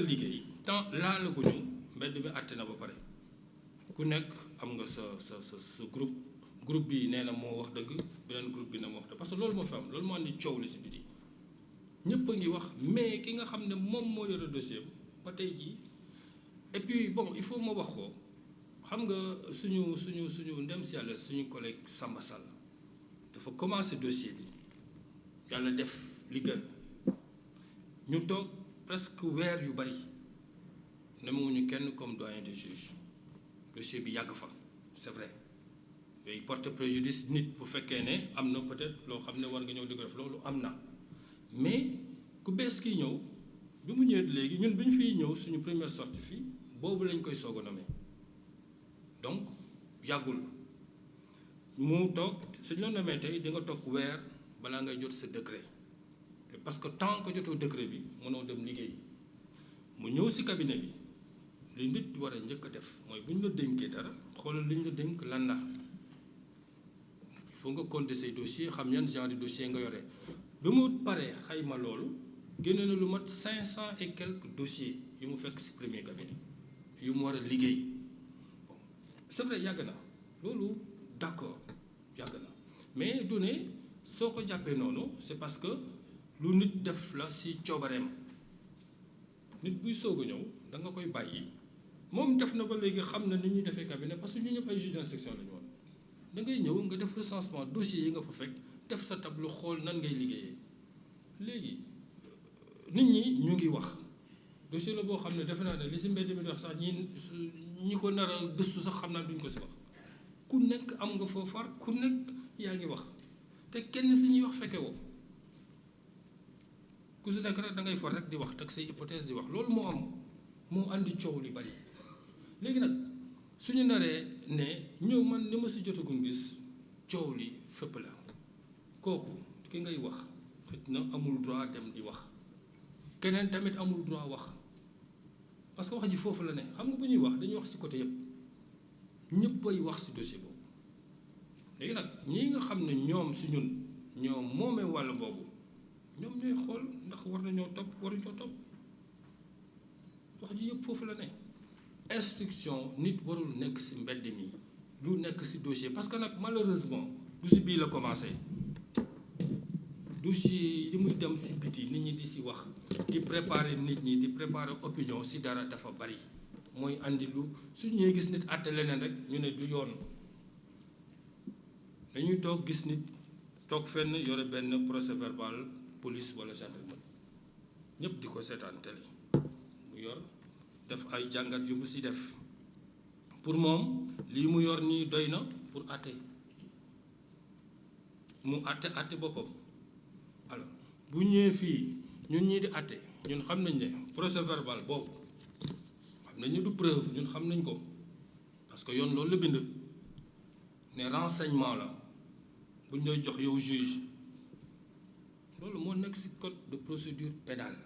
liggéey tant laalaguñu mbedd mi àtte na ba pare ku nekk am nga sa groupe bi nee na moo wax dëgg beneen groupe bi na moo wax dëgg parce que loolu moo fi am loolu moo andi coow li si biti ñëpp a ngi wax mais ki nga xam ne moom moo yore dossier ba tey jii et puis bon il faut ma wax ko xam nga suñu ndem si yàlla suñu collègue Samba Sall dafa commencé dossier bi yàlla def li gën ñu toog presque weer yu bari nemewuñu kenn comme doyen des juges dossier bi yàgg fa c'est vrai yooyu porte préjudice nit bu fekkee ne am na peut-être loo xam ne war nga ñëw di ko def loolu am na mais ku bees kiy ñëw bi mu ñëwee léegi ñun bi ñu fiy ñëw suñu première sortie fii boobu lañ koy soog a nommé donc yàggul mu toog suñ la nommé tey di nga toog weer balaa ngay jot sa décret parce que tant que jotoo décret bi mënoo dem liggéey mu ñëw si cabinet bi li nit war a njëkk a def mooy bu ñu la dénkee dara xoolal li ñu la dénk lan la il faut nga compter say dossiers xam yan genre de dossier nga yore bi mu paree xayma loolu génne na lu mat 500 et quelques dossiers yu mu fekk si premier cabinet yu mu war a liggéey bon c'est vrai yàgg na loolu d'accord yàgg na mais du ne soo ko jàppee noonu c'est parce que lu nit def la si coobareem nit buy soog a ñëw da nga koy bàyyi moom def na ba léegi xam na ni ñuy defee cabinet parce que ñu ñëpp ay juge d'instruction la ñu woon da ngay ñëw nga def recensement dossier yi nga fa fekk def sa tableau xool nan ngay liggéeyee léegi nit ñi ñu ngi wax dossier la boo xam ne defe naa ne li si mbedd mi di wax sax ñi ko nar a gëstu sax xam naa duñ ko si wax ku nekk am nga foo far ku nekk yaa ngi wax te kenn si ñuy wax fekke woo ku si nekk rek da ngay far rek di wax teg say hypothèse di wax loolu moo am moo andi coow li bari léegi nag suñu naree ne ñëw man li ma si jotagum gis coow li fépp la kooku ki ngay wax xëy na amul droit dem di wax keneen tamit amul droit wax parce que wax ji foofu la ne xam nga bu ñuy wax dañuy wax si côté yëpp ñëpp ay wax si dossier boobu léegi nag ñii nga xam ne ñoom si ñun ñoom moomee wàll boobu ñoom ñooy xool ndax war nañoo topp waruñoo topp wax ji yëpp foofu la ne instruction nit warul nekk si mbedd mi lu nekk si dossier parce que nag malheureusement du si bii la commencé dossier yi muy dem si biti nit ñi di si wax di préparer nit ñi di préparer opinion si dara dafa bari mooy andi lu su ñuy gis nit àtte leneen rek ñu ne du yoon dañuy toog gis nit toog fenn yore benn procès verbal police wala gendarmerie ñëpp di ko seetaan télé mu yor def ay jàngat yu mu si def pour moom lii mu yor nii doy na pour àtte mu àtte boppam alors bu ñëwee fii ñun ñii di àtte ñun xam nañ ne procès verbal boobu xam nañ ne du preuve ñun xam nañ ko parce que yoon loolu la bind ne renseignement la buñ lay jox yow juge loolu moo nekk ci code de procédure pénale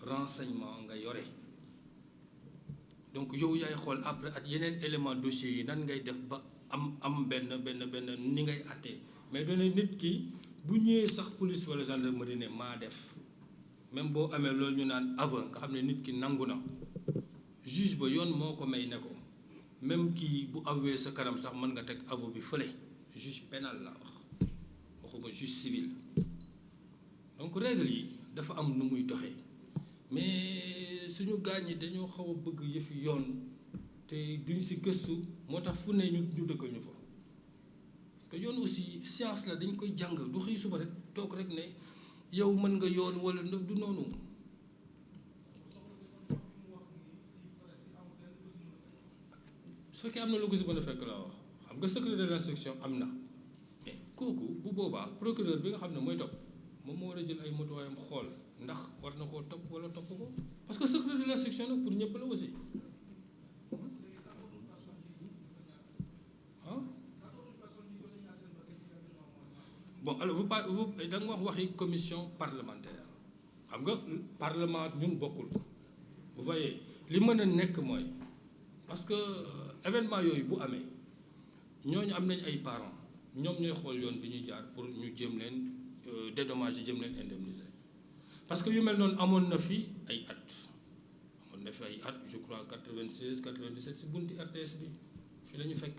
renseignement nga yore donc yow yaay xool après ak yeneen élément dossier yi nan ngay def ba am benn ni ngay àttee mais doone nit ki bu ñëwee sax police wala gendarmerie ne maa def même boo amee loolu ñu naan aveu nga xam ne nit ki nangu na juge ba yoon moo ko may ne ko même kii bu avoué sa kanam sax mën nga teg aveu bi fële juge pénal laa wax waxuma juge civil donc règle yi dafa am nu muy doxee mais suñu gaañ yi dañoo xaw a bëgg yëfi yoon te duñ si gëstu moo tax fu ne ñu dëkkal ñu fa parce que yoon aussi science la dañ koy jàng du xëy suba rek toog rek ne yow mën nga yoon wala du noonu su fekkee am na lu ko si mën a fekk laa wax xam nga secret de l'instruction am na mais kooku bu boobaa procureur bi nga xam ne mooy topp moom moo war a jël ay motuwaayam xool ndax war na koo topp wala topp ko parce que secret de l'instruction nag pour ñëpp la aussi ah bon alors vous da nga wax waxi commission parlementaire xam nga parlement ñun bokkul vous voyez li mën a nekk mooy parce que événement yooyu bu amee ñooñu am nañ ay parents ñoom ñooy xool yoon bi ñuy jaar pour ñu jëm leen dédommager jëm leen indemniser parce que yu mel noonu amoon na fi ay at je crois 96 97 si bunti RTS bi fii la ñu fekk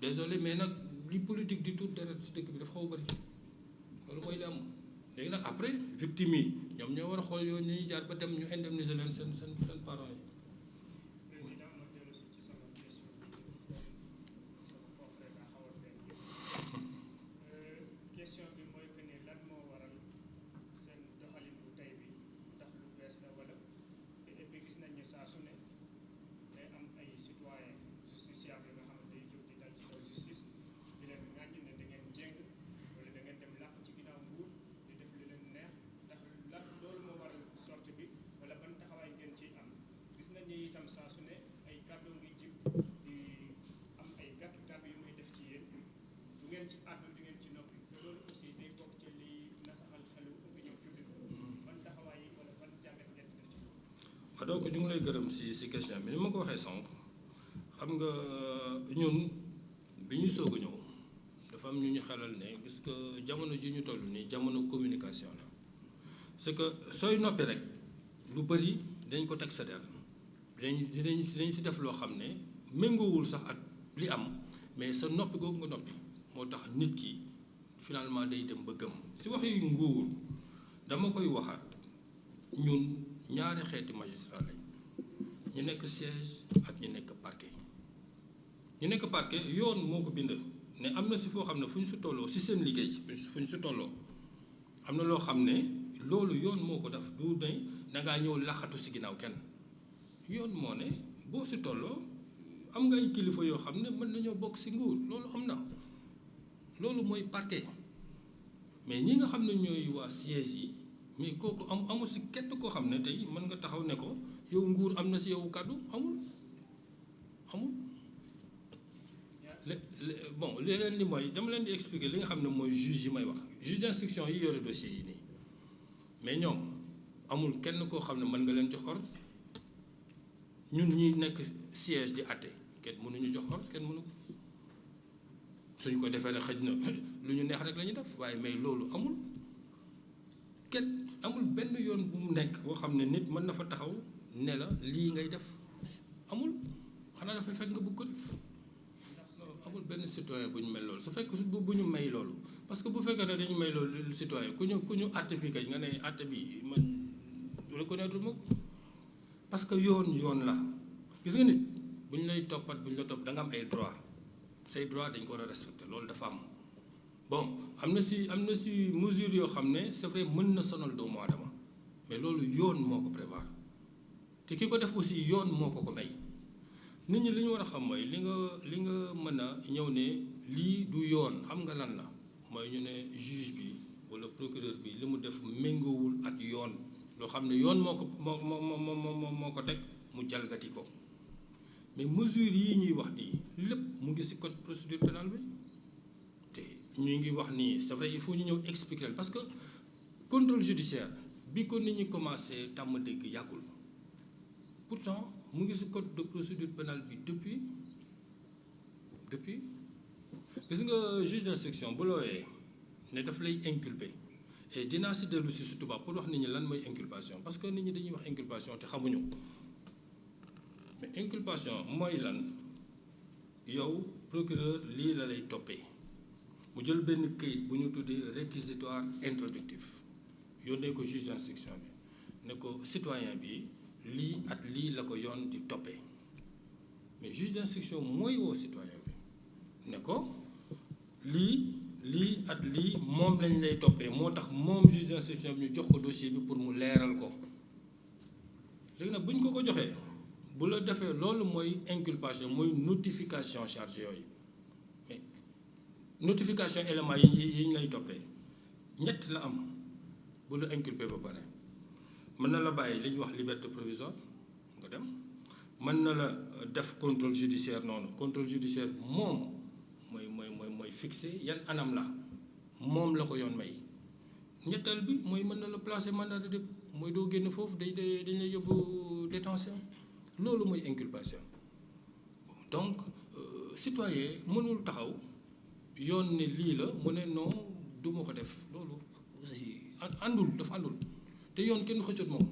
désolé mais nag li politique di tuut deret si dëkk bi dafa xaw a bëri loolu mooy li am léegi nag après victime yi ñoom ñoo war a xool yoon ñuy jaar ba dem ñu indemniser leen seen parents yi. donc ñu ngi lay gërëm si question bi ni ma ko waxee sànq xam nga ñun bi ñu soog a ñëw dafa am ñu ñu xelal ne gis que jamono ji ñu toll nii jamono communication la c'est que sooy noppi rek lu bëri dañ ko teg sa der dinañ si def loo xam ne méngoowul sax ak li am mais sa noppi googu nga noppi moo tax nit ki finalement day dem ba gëm si wax yu nguur dama koy waxaat ñun ñaari xeeti magistrat lañ ñu nekk siège ak ñu nekk parquet ñu nekk parquet yoon moo ko bind ne am na si foo xam ne fu ñu si tolloo si seen liggéey fu ñu si tolloo am na loo xam ne loolu yoon moo ko def du ne dangaa ñëw laxatu si ginnaaw kenn yoon moo ne boo si tolloo am nga ay kilifa yoo xam ne mën nañoo bokk si nguur loolu am na loolu mooy parquet mais ñi nga xam ne ñooy waa siège yi mais kooku amul si kenn koo xam ne tey mën nga taxaw ne ko yow nguur am na si yow kàddu amul bon leneen li mooy dama leen di expliquer li nga xam ne mooy juge yi may wax juge d'instruction yi yore dossier yi nii mais ñoom amul kenn koo xam ne mën nga leen jox ordre ñun ñi nekk siège di àtte kenn mënuñu jox ordre kenn mënu ko suñ ko defee rek xëj na lu ñu neex rek la ñuy def waaye mais loolu amul kenn amul benn yoon bu mu nekk boo xam ne nit mën na fa taxaw ne la lii ngay def amul xanaa dafay fekk nga bëgg ko def amul benn citoyen bu ñu mel loolu su fekk bu ñu may loolu parce que bu fekkee ne dañu may loolu citoyen ku ñu àtte fii kay nga ne àtte bi man reconnaître ma ko parce que yoon la gis nga nit bu ñu lay toppat bu ñu la topp da nga am ay droit say droit dañ ko war a respecter loolu dafa am bon am na si mesure yoo xam ne c'est vrai mën na sonal doomu aadama mais loolu yoon moo ko prévoir te ki ko def aussi yoon moo ko may nit ñi li ñu war a xam mooy li nga mën a ñëw ne lii du yoon xam nga lan la mooy ñu ne juge bi walla procureur bi li mu def méngoowul ak yoon loo xam ne yoon moo ko teg mu jalgati ko mais mesure yi ñuy wax nii lépp mu ngi ci code procédure pénale bi te ñu ngi wax nii c'est vrai il faut ñu ñëw expliquer leen parce que contrôle judiciaire bi ko nit ñi commencé tàmm dégg yàggul pourtant mu ngi ci code de procédure pénale bi depuis gis nga juge d'instruction bu looyee ne daf lay inculper et dinaa ci dellu ci tubaab pour wax nit ñi lan mooy inculpation parce que nit ñi dañuy wax inculpation te xamuñu mais inculpation mooy lan yow procureur lii la lay toppee mu jël benn këyit bu ñu tuddee réquisitoire introductif yónnee ko juge d'instruction bi ne ko citoyen bi lii at lii la ko yoon di toppee mais juge d'instruction mooy woo citoyen bi ne ko lii at lii moom lañ lay toppee moo tax moom juge d'instruction bi ñu jox ko dossier bi pour mu leeral ko léegi nag bu ñu ko joxee bu la defee loolu mooy inculpation mooy notification charge yooyu mais notification élément yi ñu lay toppee ñett la am bu la inculpé ba pare mën na la bàyyi li ñuy wax liberté provisoire nga dem mën na la def contrôle judiciaire noonu contrôle judiciaire moom mooy fixé yan anam la moom la ko yoon may ñetteel bi mooy mën na la placer mandat de dépôt mooy doo génn foofu dañ lay yóbbu détention loolu mooy inculpation donc citoyen mënul taxaw yoon ne lii la mu ne non du ma ko def loolu aussi àndul dafa àndul te yoon kenn xëccoot moom